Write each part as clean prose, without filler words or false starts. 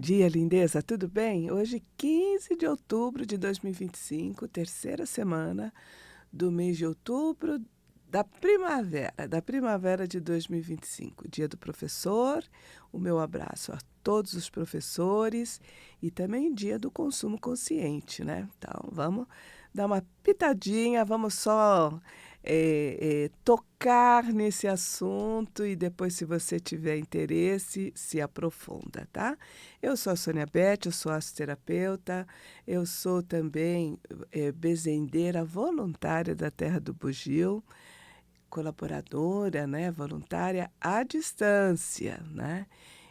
dia, lindeza, tudo bem? Hoje, 15 de outubro de 2025, terceira semana do mês de outubro da primavera de 2025, dia do professor. O meu abraço a todos os professores e também dia do consumo consciente, né? Então, vamos dar uma pitadinha, vamos só tocar nesse assunto e depois, se você tiver interesse, se aprofunda, tá? Eu sou a Sônia Beth, eu sou assoterapeuta, eu sou também bezendeira voluntária da Terra do Bugio, colaboradora, né, voluntária à distância, né?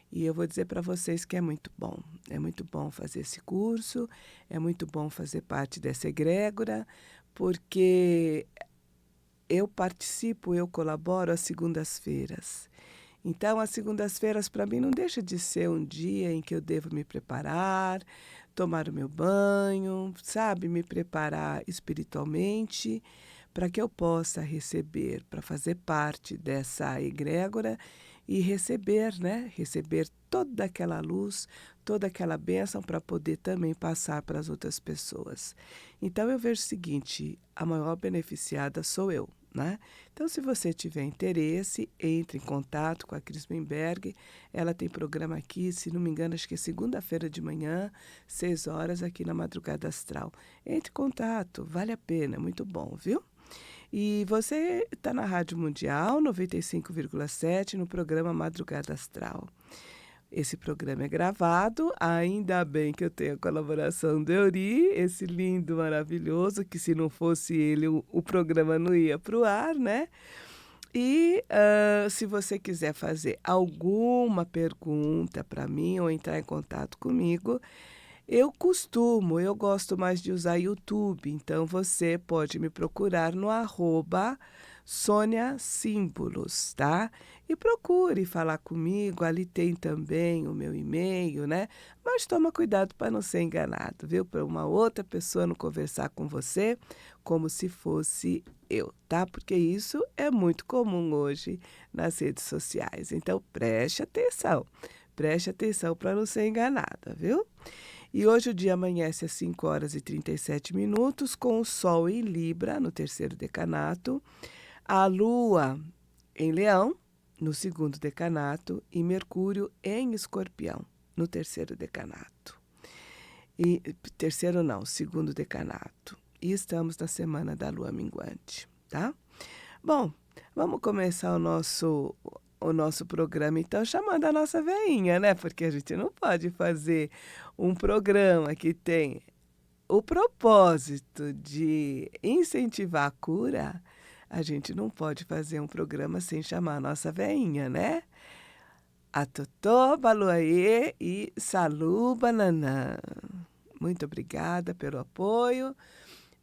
E eu vou dizer para vocês que é muito bom fazer esse curso, é muito bom fazer parte dessa egrégora, porque eu participo, eu colaboro às segundas-feiras. Então, as segundas-feiras, para mim, não deixa de ser um dia em que eu devo me preparar, tomar o meu banho, sabe? Me preparar espiritualmente para que eu possa receber, para fazer parte dessa egrégora e receber, né? Receber toda aquela luz, toda aquela bênção para poder também passar para as outras pessoas. Então, eu vejo o seguinte: a maior beneficiada sou eu, né? Então, se você tiver interesse, entre em contato com a Cris Menberg. Ela tem programa aqui, se não me engano, acho que é segunda-feira de manhã, 6 horas, aqui na Madrugada Astral. Entre em contato, vale a pena, é muito bom, viu? E você está na Rádio Mundial 95,7 no programa Madrugada Astral. Esse programa é gravado, ainda bem que eu tenho a colaboração do Euri, esse lindo, maravilhoso, que se não fosse ele, o programa não ia para o ar, né? E se você quiser fazer alguma pergunta para mim ou entrar em contato comigo, eu gosto mais de usar YouTube, então você pode me procurar no @Sônia Símbolos, tá? E procure falar comigo, ali tem também o meu e-mail, né? Mas toma cuidado para não ser enganado, viu? Para uma outra pessoa não conversar com você como se fosse eu, tá? Porque isso é muito comum hoje nas redes sociais. Então preste atenção para não ser enganada, viu? E hoje o dia amanhece às 5 horas e 37 minutos, com o Sol em Libra, no terceiro decanato, a Lua em Leão, no segundo decanato, e Mercúrio em Escorpião, no terceiro decanato. E terceiro não, segundo decanato. E estamos na semana da Lua minguante, tá? Bom, vamos começar o nosso programa, então, chamando a nossa veinha, né? Porque a gente não pode fazer um programa que tem o propósito de incentivar a cura. A gente não pode fazer um programa sem chamar a nossa veinha, né? A Totó, Baluayê e Salu Bananã. Muito obrigada pelo apoio.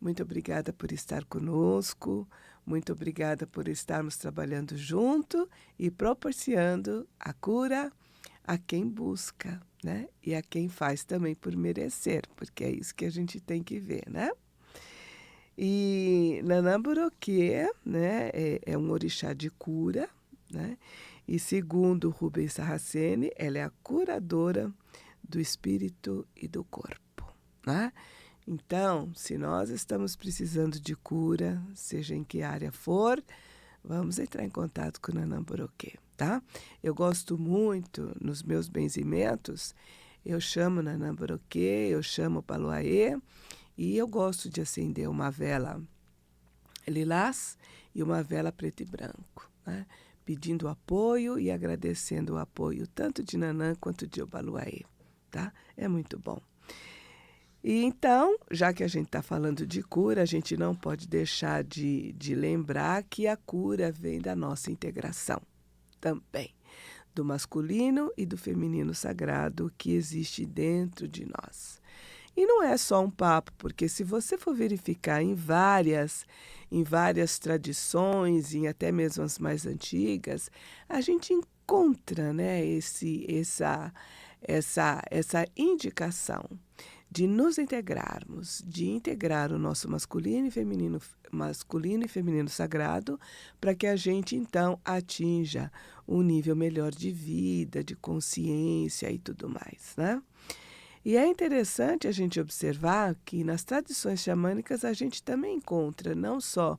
Muito obrigada por estar conosco, muito obrigada por estarmos trabalhando junto e proporcionando a cura a quem busca, né? E a quem faz também por merecer, porque é isso que a gente tem que ver, né? E Nanamburoquê, né, é um orixá de cura, né? E segundo Rubens Saraceni, ela é a curadora do espírito e do corpo, né? Então, se nós estamos precisando de cura, seja em que área for, vamos entrar em contato com o Nanamburoquê, tá? Eu gosto muito, nos meus benzimentos, eu chamo Nanamburoquê, eu chamo Paluaê, e eu gosto de acender uma vela lilás e uma vela preto e branco, né? Pedindo apoio e agradecendo o apoio tanto de Nanã quanto de Obaluaê, tá? É muito bom. E então, já que a gente está falando de cura, a gente não pode deixar de lembrar que a cura vem da nossa integração também, do masculino e do feminino sagrado que existe dentro de nós. E não é só um papo, porque se você for verificar em várias tradições, e até mesmo as mais antigas, a gente encontra, né, essa indicação de nos integrarmos, de integrar o nosso masculino e feminino sagrado, para que a gente então atinja um nível melhor de vida, de consciência e tudo mais, né? E é interessante a gente observar que nas tradições xamânicas a gente também encontra não só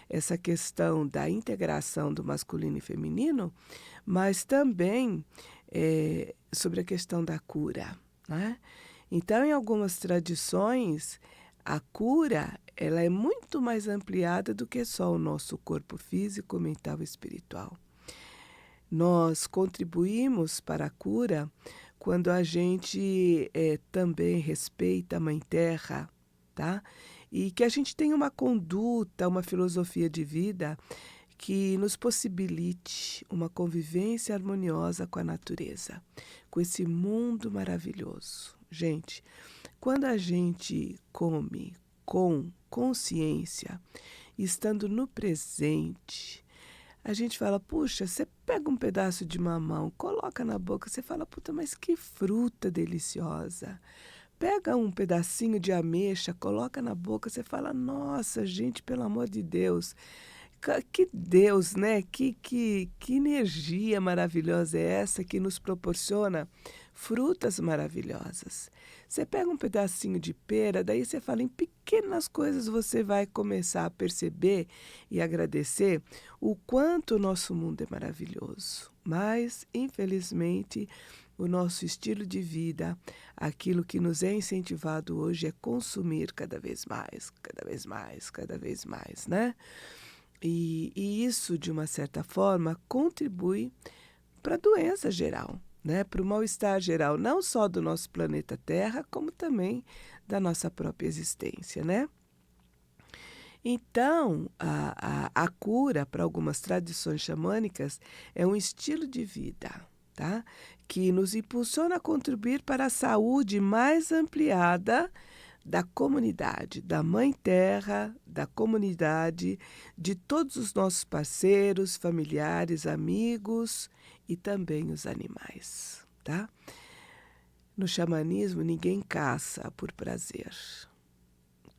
essa questão da integração do masculino e feminino, mas também sobre a questão da cura, né? Então, em algumas tradições, a cura ela é muito mais ampliada do que só o nosso corpo físico, mental e espiritual. Nós contribuímos para a cura quando a gente também respeita a Mãe Terra, tá? E que a gente tem uma conduta, uma filosofia de vida que nos possibilite uma convivência harmoniosa com a natureza, com esse mundo maravilhoso. Gente, quando a gente come com consciência, estando no presente, a gente fala, puxa, você pega um pedaço de mamão, coloca na boca, você fala, puta, mas que fruta deliciosa. Pega um pedacinho de ameixa, coloca na boca, você fala, nossa, gente, pelo amor de Deus, que Deus, né? Que energia maravilhosa é essa que nos proporciona frutas maravilhosas. Você pega um pedacinho de pera, daí você fala, em pequenas coisas você vai começar a perceber e agradecer o quanto o nosso mundo é maravilhoso. Mas, infelizmente, o nosso estilo de vida, aquilo que nos é incentivado hoje é consumir cada vez mais, cada vez mais, cada vez mais, né? E isso, de uma certa forma, contribui para a doença geral, né? Para o mal-estar geral, não só do nosso planeta Terra, como também da nossa própria existência, né? Então, a cura para algumas tradições xamânicas é um estilo de vida, tá? Que nos impulsiona a contribuir para a saúde mais ampliada da comunidade, da Mãe Terra, da comunidade, de todos os nossos parceiros, familiares, amigos e também os animais, tá? No xamanismo, ninguém caça por prazer.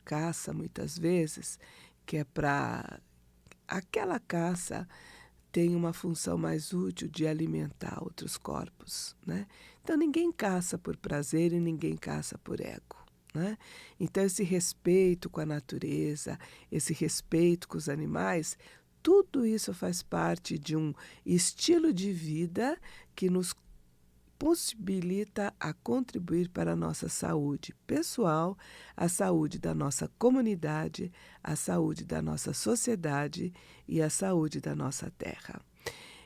Caça, muitas vezes, que é para... Aquela caça tem uma função mais útil de alimentar outros corpos, né? Então, ninguém caça por prazer e ninguém caça por ego, né? Então, esse respeito com a natureza, esse respeito com os animais, tudo isso faz parte de um estilo de vida que nos possibilita a contribuir para a nossa saúde pessoal, a saúde da nossa comunidade, a saúde da nossa sociedade e a saúde da nossa terra.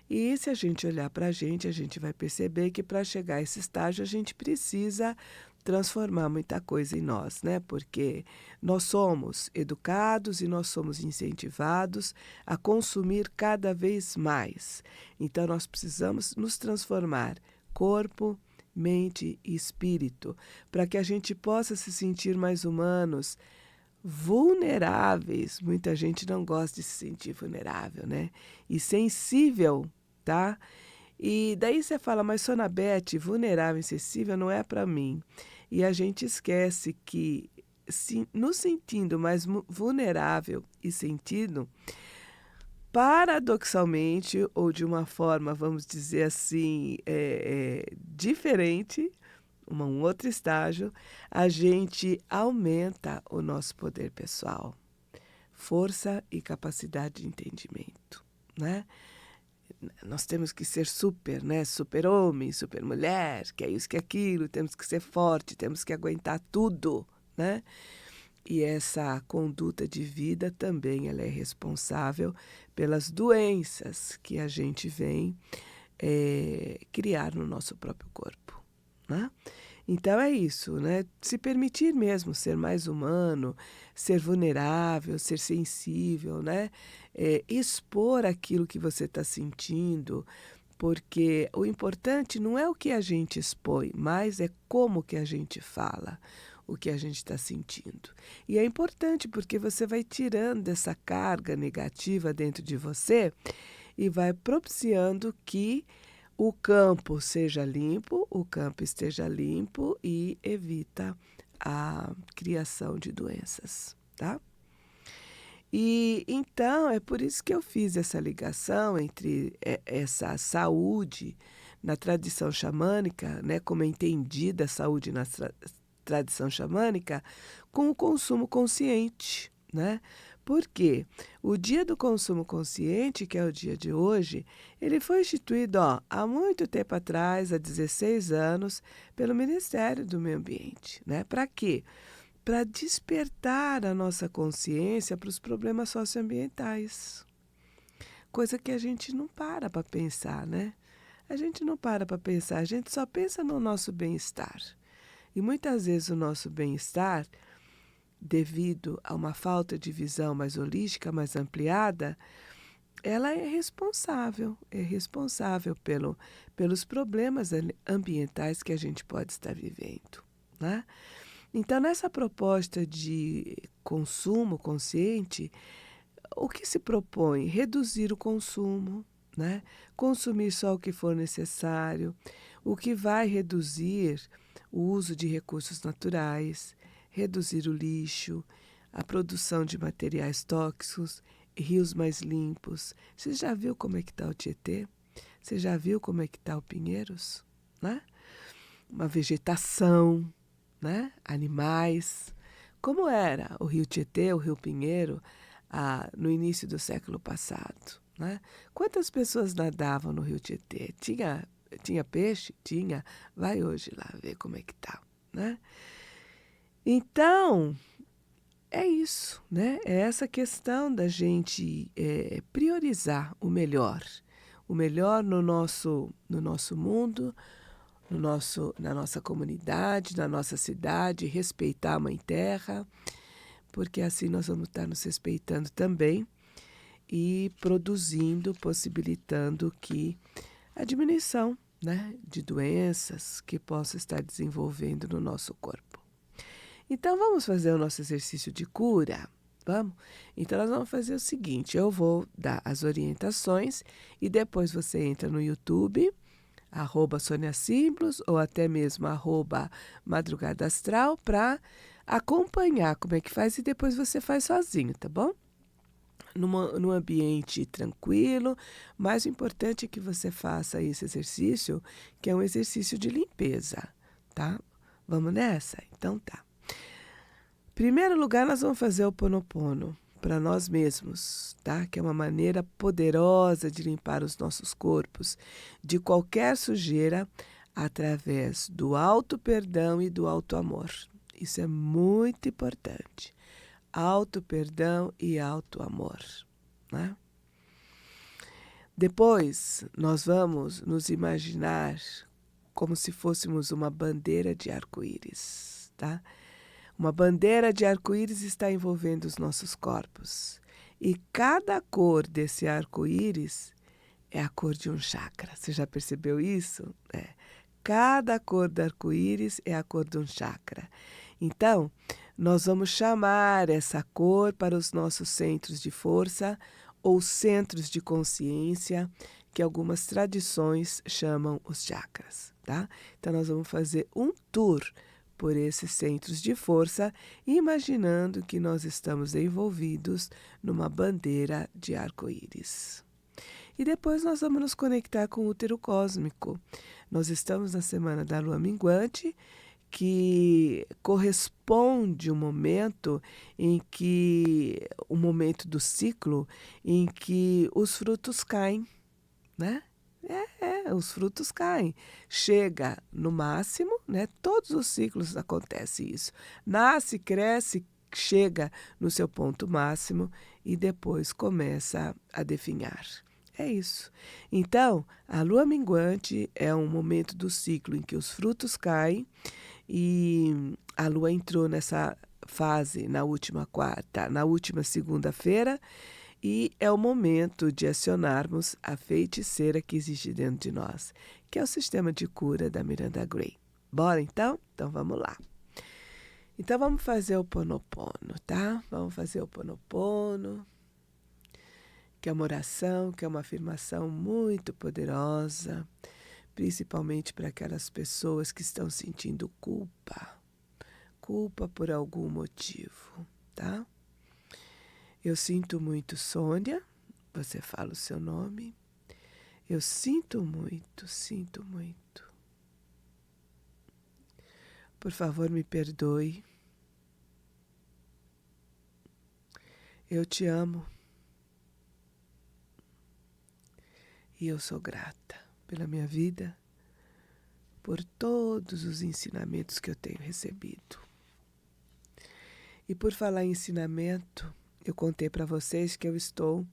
E se a gente olhar para a gente vai perceber que para chegar a esse estágio a gente precisa transformar muita coisa em nós, né? Porque nós somos educados e nós somos incentivados a consumir cada vez mais. Então nós precisamos nos transformar corpo, mente e espírito, para que a gente possa se sentir mais humanos, vulneráveis. Muita gente não gosta de se sentir vulnerável, né? E sensível, tá? E daí você fala, mas Sonabete, vulnerável e sensível não é para mim. E a gente esquece que, nos sentindo mais vulnerável e sentido, paradoxalmente, ou de uma forma, vamos dizer assim, diferente, um outro estágio, a gente aumenta o nosso poder pessoal, força e capacidade de entendimento, né? Nós temos que ser super, né? Super homem, super mulher, que é isso, que é aquilo, temos que ser forte, temos que aguentar tudo, né? E essa conduta de vida também ela é responsável pelas doenças que a gente vem criar no nosso próprio corpo, né? Então é isso, né? Se permitir mesmo ser mais humano, ser vulnerável, ser sensível, né? Expor aquilo que você está sentindo, porque o importante não é o que a gente expõe, mas é como que a gente fala o que a gente está sentindo. E é importante porque você vai tirando essa carga negativa dentro de você e vai propiciando que o campo seja limpo, o campo esteja limpo e evita a criação de doenças, tá? E então é por isso que eu fiz essa ligação entre essa saúde na tradição xamânica, né, como é entendida a saúde na tradição xamânica, com o consumo consciente, né? Porque o Dia do Consumo Consciente, que é o dia de hoje, ele foi instituído, há muito tempo atrás, há 16 anos, pelo Ministério do Meio Ambiente, né? Para quê? Para despertar a nossa consciência para os problemas socioambientais, coisa que a gente não para pensar, né? A gente não para pensar, a gente só pensa no nosso bem-estar. E muitas vezes o nosso bem-estar, devido a uma falta de visão mais holística, mais ampliada, ela é responsável pelos problemas ambientais que a gente pode estar vivendo, né? Então, nessa proposta de consumo consciente, o que se propõe? Reduzir o consumo, né? Consumir só o que for necessário, o que vai reduzir o uso de recursos naturais, reduzir o lixo, a produção de materiais tóxicos, rios mais limpos. Você já viu como é que está o Tietê? Você já viu como é que está o Pinheiros? Né? Uma vegetação, né? Animais. Como era o rio Tietê, o rio Pinheiro, no início do século passado, né? Quantas pessoas nadavam no rio Tietê? Tinha peixe? Tinha. Vai hoje lá ver como é que tá, né? Então, é isso, né? É essa questão da gente priorizar o melhor no nosso mundo, na nossa comunidade, na nossa cidade, respeitar a Mãe Terra, porque assim nós vamos estar nos respeitando também e produzindo, possibilitando que a diminuição, né, de doenças que possa estar desenvolvendo no nosso corpo. Então vamos fazer o nosso exercício de cura? Vamos? Então nós vamos fazer o seguinte, eu vou dar as orientações e depois você entra no YouTube, @SôniaSimblos ou até mesmo @Madrugada Astral para acompanhar como é que faz e depois você faz sozinho, tá bom? Num ambiente tranquilo, mas o importante é que você faça esse exercício, que é um exercício de limpeza, tá? Vamos nessa? Então tá. Primeiro lugar, nós vamos fazer o Ho'oponopono para nós mesmos, tá? Que é uma maneira poderosa de limpar os nossos corpos de qualquer sujeira através do auto-perdão e do auto-amor. Isso é muito importante. Auto-perdão e auto-amor, né? Depois, nós vamos nos imaginar como se fôssemos uma bandeira de arco-íris, tá? Uma bandeira de arco-íris está envolvendo os nossos corpos. E cada cor desse arco-íris é a cor de um chakra. Você já percebeu isso? Cada cor do arco-íris é a cor de um chakra. Então, nós vamos chamar essa cor para os nossos centros de força ou centros de consciência, que algumas tradições chamam os chakras, tá? Então, nós vamos fazer um tour por esses centros de força, imaginando que nós estamos envolvidos numa bandeira de arco-íris. E depois nós vamos nos conectar com o útero cósmico. Nós estamos na semana da lua minguante, que corresponde o momento o momento do ciclo em que os frutos caem, né? Os frutos caem. Chega no máximo, né? Todos os ciclos acontece isso. Nasce, cresce, chega no seu ponto máximo e depois começa a definhar. É isso. Então, a lua minguante é um momento do ciclo em que os frutos caem e a lua entrou nessa fase na última segunda-feira e é o momento de acionarmos a feiticeira que existe dentro de nós, que é o sistema de cura da Miranda Gray. Bora então? Então vamos lá. Então vamos fazer o Ho'oponopono, tá? Vamos fazer o Ho'oponopono, que é uma oração, que é uma afirmação muito poderosa, principalmente para aquelas pessoas que estão sentindo culpa culpa por algum motivo, tá? Eu sinto muito, Sônia. Você fala o seu nome. Eu sinto muito, sinto muito. Por favor, me perdoe. Eu te amo. E eu sou grata pela minha vida, por todos os ensinamentos que eu tenho recebido. E por falar em ensinamento, eu contei para vocês que eu estou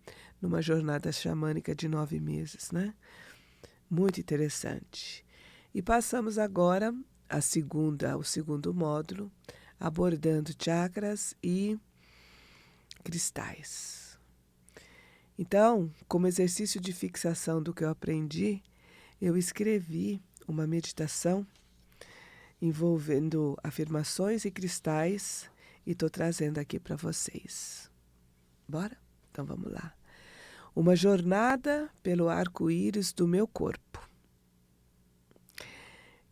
numa jornada xamânica de 9 meses, né? Muito interessante. E passamos agora o segundo módulo, abordando chakras e cristais. Então, como exercício de fixação do que eu aprendi, eu escrevi uma meditação envolvendo afirmações e cristais e estou trazendo aqui para vocês. Bora? Então vamos lá. Uma jornada pelo arco-íris do meu corpo.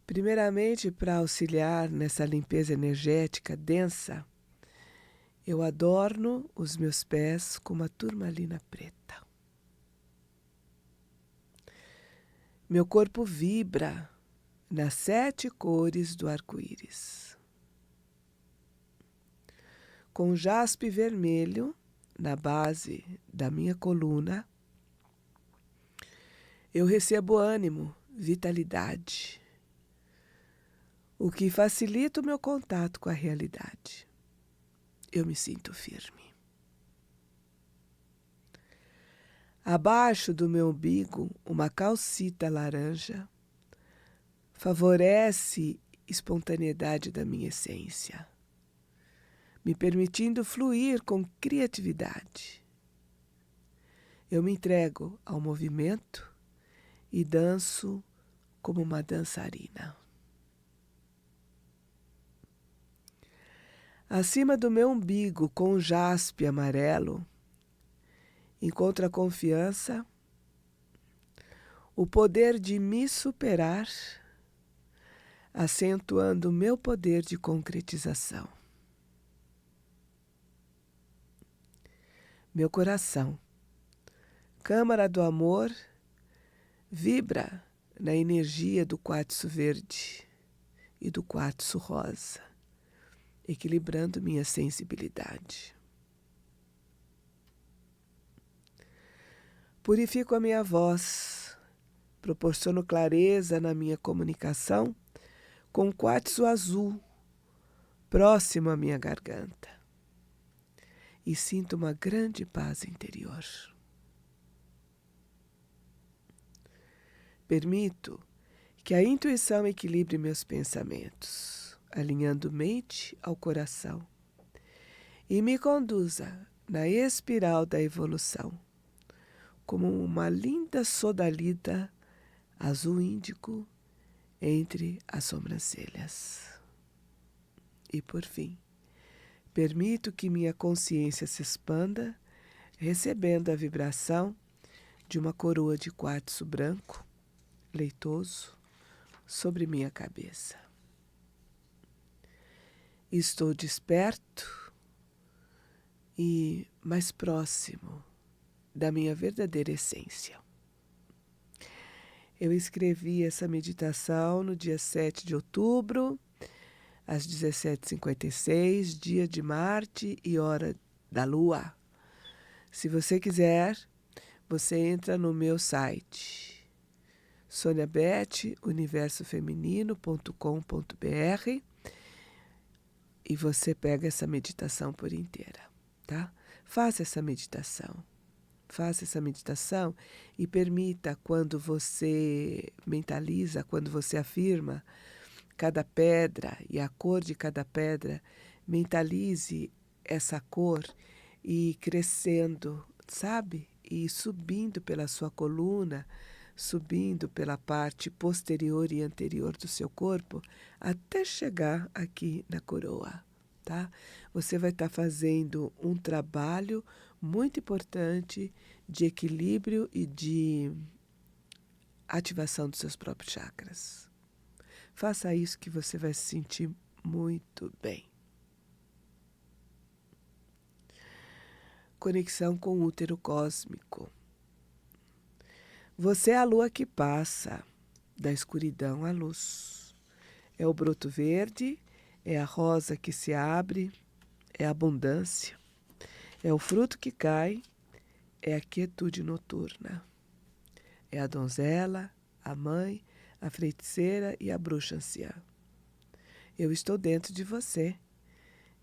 Primeiramente, para auxiliar nessa limpeza energética densa, eu adorno os meus pés com uma turmalina preta. Meu corpo vibra nas 7 cores do arco-íris. Com jaspe vermelho na base da minha coluna, eu recebo ânimo, vitalidade, o que facilita o meu contato com a realidade. Eu me sinto firme. Abaixo do meu umbigo, uma calcita laranja favorece espontaneidade da minha essência, me permitindo fluir com criatividade. Eu me entrego ao movimento e danço como uma dançarina. Acima do meu umbigo, com jaspe amarelo, encontro a confiança, o poder de me superar, acentuando o meu poder de concretização. Meu coração, câmara do amor, vibra na energia do quartzo verde e do quartzo rosa, equilibrando minha sensibilidade. Purifico a minha voz, proporciono clareza na minha comunicação com quartzo azul, próximo à minha garganta, e sinto uma grande paz interior. Permito que a intuição equilibre meus pensamentos, alinhando mente ao coração, e me conduza na espiral da evolução, como uma linda sodalita azul índico entre as sobrancelhas. E por fim, permito que minha consciência se expanda, recebendo a vibração de uma coroa de quartzo branco, leitoso, sobre minha cabeça. Estou desperto e mais próximo da minha verdadeira essência. Eu escrevi essa meditação no dia 7 de outubro, às 17h56, dia de Marte e hora da Lua. Se você quiser, você entra no meu site, soniabetuniversofeminino.com.br, e você pega essa meditação por inteira, tá? Faça essa meditação. Faça essa meditação e permita, quando você mentaliza, quando você afirma cada pedra e a cor de cada pedra, mentalize essa cor e crescendo, sabe? E subindo pela sua coluna, subindo pela parte posterior e anterior do seu corpo, até chegar aqui na coroa, tá? Você vai estar fazendo um trabalho muito importante de equilíbrio e de ativação dos seus próprios chakras. Faça isso que você vai se sentir muito bem. conexão com o útero cósmico. Você é a lua que passa da escuridão à luz. É o broto verde, é a rosa que se abre, é a abundância, é o fruto que cai, é a quietude noturna. É a donzela, a mãe, a feiticeira e a bruxa anciã. Eu estou dentro de você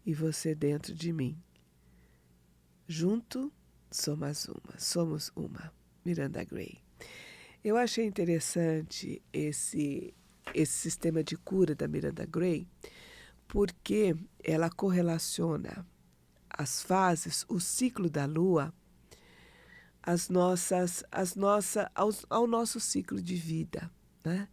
e você dentro de mim. Junto somos uma. Miranda Gray. Eu achei interessante esse sistema de cura da Miranda Gray, porque ela correlaciona as fases, o ciclo da Lua, ao nosso ciclo de vida, né?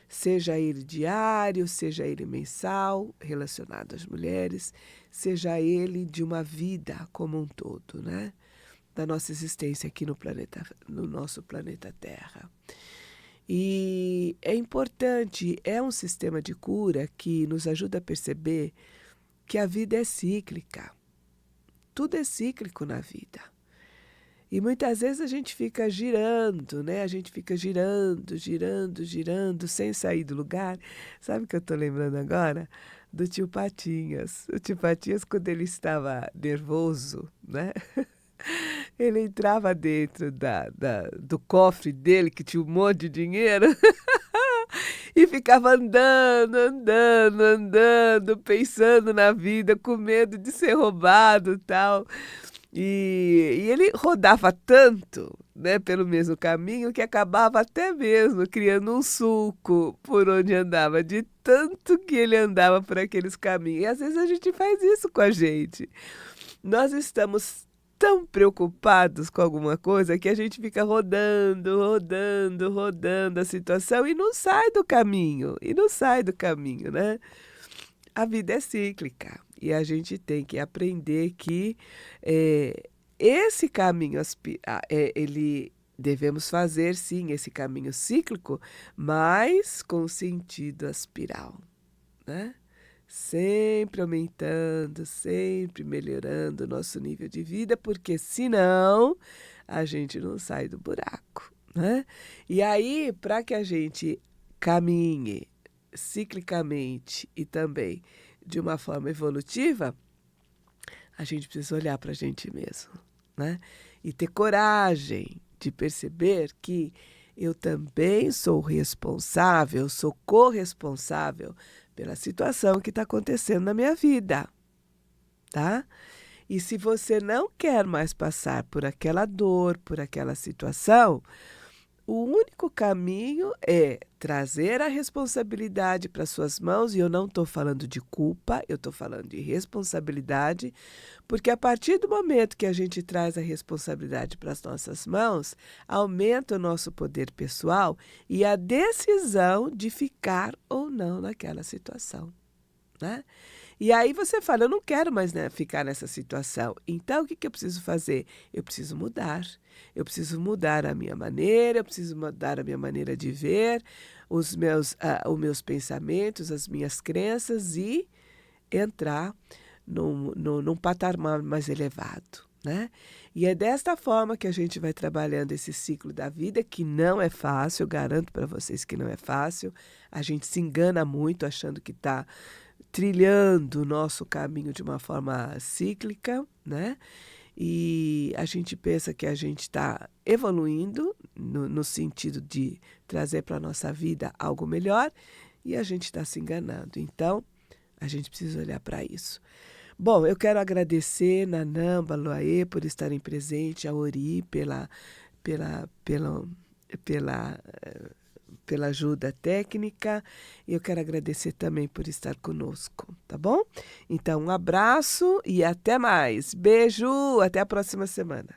Seja ele diário, seja ele mensal, relacionado às mulheres, seja ele de uma vida como um todo, né? Da nossa existência aqui no nosso planeta Terra. E é importante, é um sistema de cura que nos ajuda a perceber que a vida é cíclica. Tudo é cíclico na vida. E muitas vezes a gente fica girando, né? A gente fica girando, sem sair do lugar. Sabe o que eu estou lembrando agora? Do tio Patinhas. O tio Patinhas, quando ele estava nervoso, né? Ele entrava dentro do cofre dele, que tinha um monte de dinheiro, e ficava andando, pensando na vida, com medo de ser roubado e tal. E ele rodava tanto, né, pelo mesmo caminho, que acabava até mesmo criando um sulco por onde andava, de tanto que ele andava por aqueles caminhos. E às vezes a gente faz isso com a gente. Nós estamos tão preocupados com alguma coisa que a gente fica rodando a situação e não sai do caminho, né? A vida é cíclica e a gente tem que aprender que esse caminho, devemos fazer sim esse caminho cíclico, mas com sentido aspiral, né? Sempre aumentando, sempre melhorando o nosso nível de vida, porque senão a gente não sai do buraco, né? E aí, para que a gente caminhe ciclicamente e também de uma forma evolutiva, a gente precisa olhar para a gente mesmo, né? E ter coragem de perceber que eu também sou responsável, sou corresponsável pela situação que está acontecendo na minha vida, tá? E se você não quer mais passar por aquela dor, por aquela situação, o único caminho é trazer a responsabilidade para suas mãos, e eu não estou falando de culpa, eu estou falando de responsabilidade, porque a partir do momento que a gente traz a responsabilidade para as nossas mãos, aumenta o nosso poder pessoal e a decisão de ficar ou não naquela situação, né? E aí você fala, eu não quero mais, né, ficar nessa situação. Então, o que eu preciso fazer? Eu preciso mudar. Eu preciso mudar a minha maneira, eu preciso mudar a minha maneira de ver, os meus pensamentos, as minhas crenças e entrar num patamar mais elevado, né? E é desta forma que a gente vai trabalhando esse ciclo da vida, que não é fácil, eu garanto para vocês que não é fácil. A gente se engana muito achando que está trilhando o nosso caminho de uma forma cíclica, né? E a gente pensa que a gente está evoluindo no sentido de trazer para a nossa vida algo melhor e a gente está se enganando. Então, a gente precisa olhar para isso. Bom, eu quero agradecer Nanã, Baloaê por estarem presentes, a Ori pela, pela, pela ajuda técnica, e eu quero agradecer também por estar conosco, tá bom? Então, um abraço e até mais. Beijo, até a próxima semana.